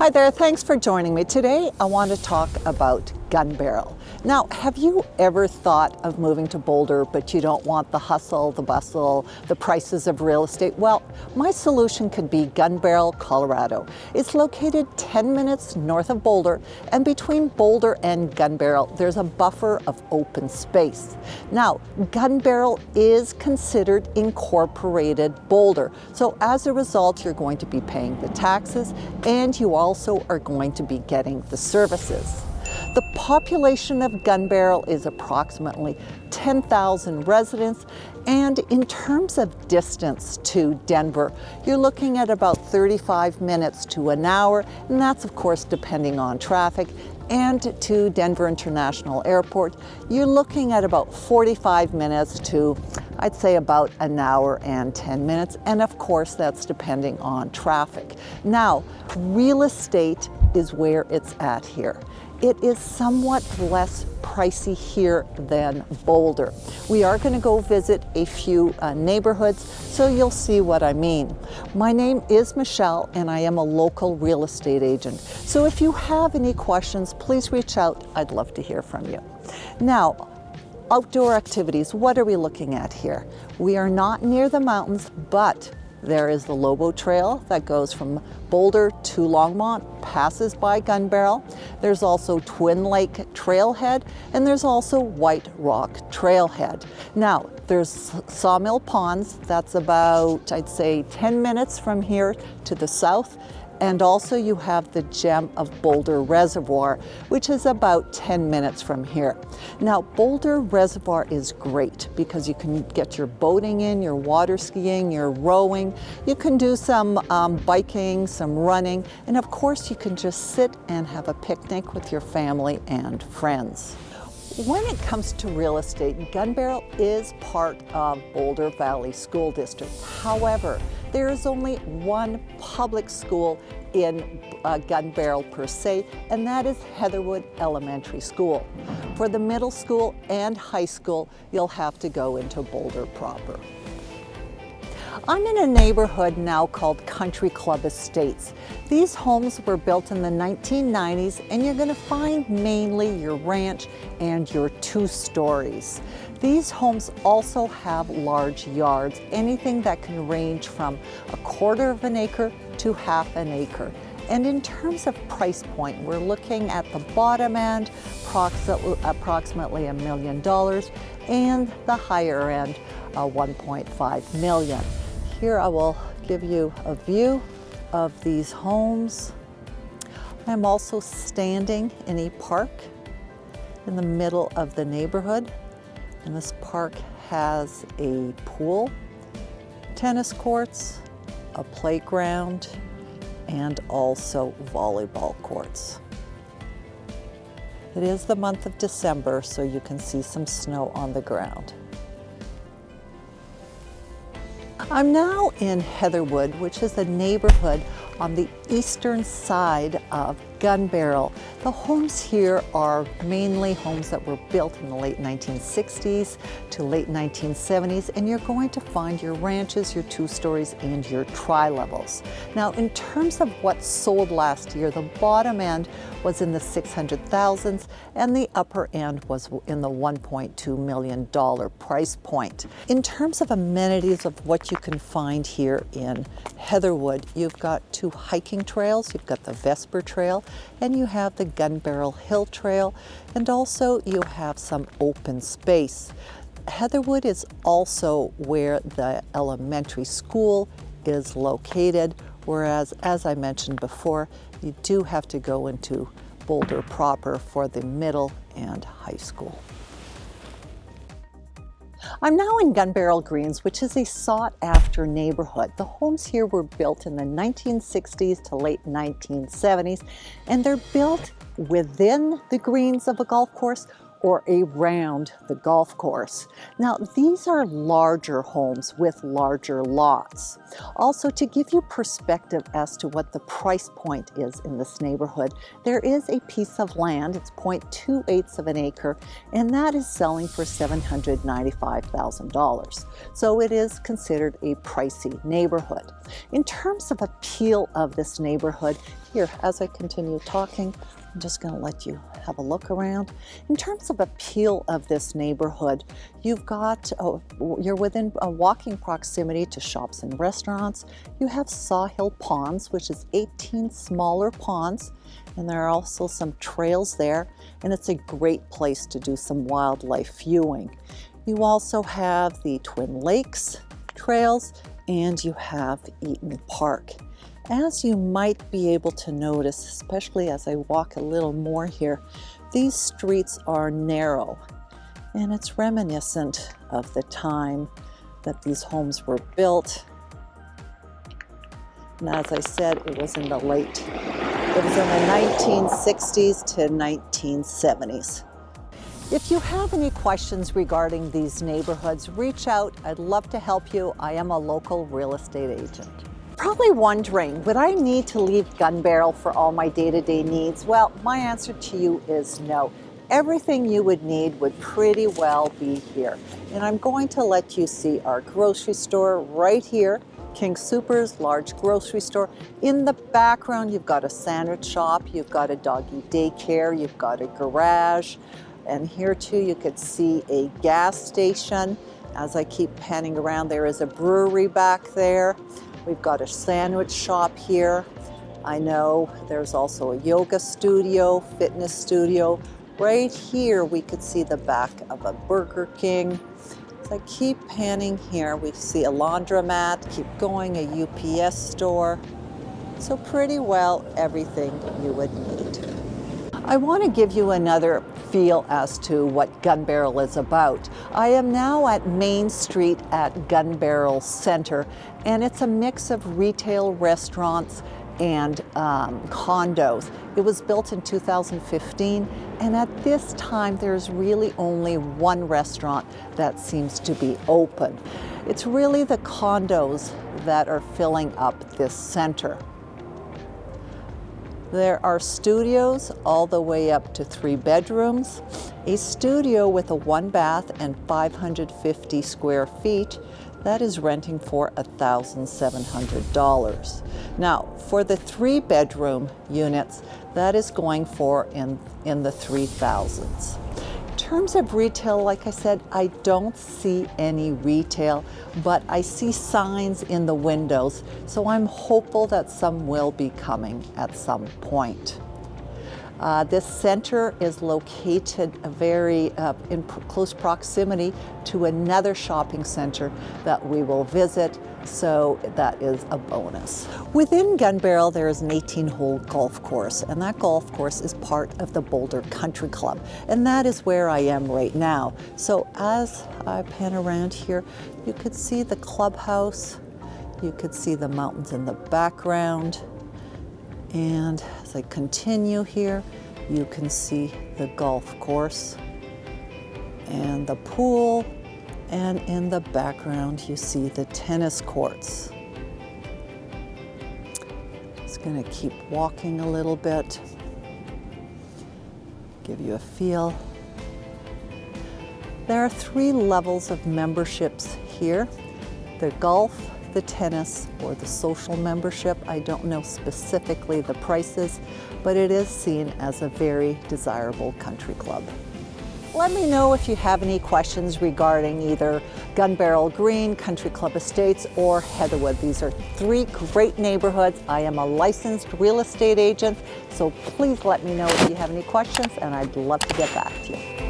Hi there, thanks for joining me. Today I want to talk about Gunbarrel. Now, have you ever thought of moving to Boulder, but you don't want the hustle, the bustle, the prices of real estate? Well, my solution could be Gunbarrel, Colorado. It's located 10 minutes north of Boulder, and between Boulder and Gunbarrel, there's a buffer of open space. Now, Gunbarrel is considered incorporated Boulder, so as a result, you're going to be paying the taxes, and you also are going to be getting the services. The population of Gunbarrel is approximately 10,000 residents, and in terms of distance to Denver, you're looking at about 35 minutes to an hour, and that's of course depending on traffic. And to Denver International Airport, you're looking at about 45 minutes to, I'd say, about an hour and 10 minutes. And of course, that's depending on traffic. Now, real estate is where it's at here. It is somewhat less pricey here than Boulder. We are going to go visit a few neighborhoods, so you'll see what I mean. My name is Michelle, and I am a local real estate agent. So if you have any questions, please reach out. I'd love to hear from you. Now, outdoor activities, what are we looking at here? We are not near the mountains, but there is the Lobo Trail that goes from Boulder to Longmont, passes by Gunbarrel. There's also Twin Lake Trailhead, and there's also White Rock Trailhead. Now, there's Sawmill Ponds, that's about, I'd say, 10 minutes from here to the south. And also you have the Gem of Boulder Reservoir, which is about 10 minutes from here. Now, Boulder Reservoir is great because you can get your boating in, your water skiing, your rowing. You can do some biking, some running, and of course you can just sit and have a picnic with your family and friends. When it comes to real estate, Gunbarrel is part of Boulder Valley School District. However, there is only one public school in Gunbarrel per se, and that is Heatherwood Elementary School. For the middle school and high school, you'll have to go into Boulder proper. I'm in a neighborhood now called Country Club Estates. These homes were built in the 1990s, and you're going to find mainly your ranch and your 2 stories. These homes also have large yards, anything that can range from 1/4 of an acre to 1/2 an acre. And in terms of price point, we're looking at the bottom end, approximately $1 million, and the higher end, $1.5 million. Here I will give you a view of these homes. I'm also standing in a park in the middle of the neighborhood, and this park has a pool, tennis courts, a playground, and also volleyball courts. It is the month of December, so you can see some snow on the ground. I'm now in Heatherwood, which is a neighborhood on the eastern side of Gunbarrel. The homes here are mainly homes that were built in the late 1960s to late 1970s, and you're going to find your ranches, your 2 stories, and your tri-levels. Now, in terms of what sold last year, the bottom end was in the 600,000s, and the upper end was in the $1.2 million price point. In terms of amenities of what you can find here in Heatherwood, you've got 2 hiking trails. You've got the Vesper Trail, and you have the Gunbarrel Hill Trail, and also you have some open space. Heatherwood is also where the elementary school is located, whereas, as I mentioned before, you do have to go into Boulder proper for the middle and high school. I'm now in Gunbarrel Greens, which is a sought-after neighborhood. The homes here were built in the 1960s to late 1970s, and they're built within the greens of a golf course or around the golf course. Now, these are larger homes with larger lots. Also, to give you perspective as to what the price point is in this neighborhood, there is a piece of land, it's 0.28 of an acre, and that is selling for $795,000. So it is considered a pricey neighborhood. In terms of appeal of this neighborhood, Here, as I continue talking, I'm just going to let you have a look around. In terms of appeal of this neighborhood, you've got, you're within a walking proximity to shops and restaurants. You have Sawhill Ponds, which is 18 smaller ponds, and there are also some trails there, and it's a great place to do some wildlife viewing. You also have the Twin Lakes trails, and you have Eaton Park. As you might be able to notice, especially as I walk a little more here, these streets are narrow, and it's reminiscent of the time that these homes were built. And as I said, it was in the 1960s to 1970s. If you have any questions regarding these neighborhoods, reach out. I'd love to help you. I am a local real estate agent. Probably wondering, would I need to leave Gunbarrel for all my day-to-day needs? Well, my answer to you is no. Everything you would need would pretty well be here. And I'm going to let you see our grocery store right here, King Soopers, large grocery store. In the background, you've got a sandwich shop, you've got a doggy daycare, you've got a garage. And here too, you could see a gas station. As I keep panning around, there is a brewery back there. We've got a sandwich shop here. I know there's also a yoga studio, fitness studio. Right here, we could see the back of a Burger King. As I keep panning here, we see a laundromat, keep going, a UPS store. So pretty well everything you would need. I want to give you another feel as to what Gunbarrel is about. I am now at Main Street at Gunbarrel Center, and it's a mix of retail, restaurants, and condos. It was built in 2015, and at this time there's really only one restaurant that seems to be open. It's really the condos that are filling up this center. There are studios all the way up to 3 bedrooms. A studio with a 1 bath and 550 square feet, that is renting for $1,700. Now, for the 3 bedroom units, that is going for in the 3,000s. In terms of retail, like I said, I don't see any retail, but I see signs in the windows, so I'm hopeful that some will be coming at some point. This center is located in close proximity to another shopping center that we will visit, so that is a bonus. Within Gunbarrel, there is an 18-hole golf course, and that golf course is part of the Boulder Country Club, and that is where I am right now. So as I pan around here, you could see the clubhouse, you could see the mountains in the background, and as I continue here, you can see the golf course and the pool, and in the background you see the tennis courts. Just going to keep walking a little bit, give you a feel. There are 3 levels of memberships here: the golf, the tennis, or the social membership. I don't know specifically the prices, but it is seen as a very desirable country club. Let me know if you have any questions regarding either Gunbarrel Green, Country Club Estates, or Heatherwood. These are 3 great neighborhoods. I am a licensed real estate agent, so please let me know if you have any questions, and I'd love to get back to you.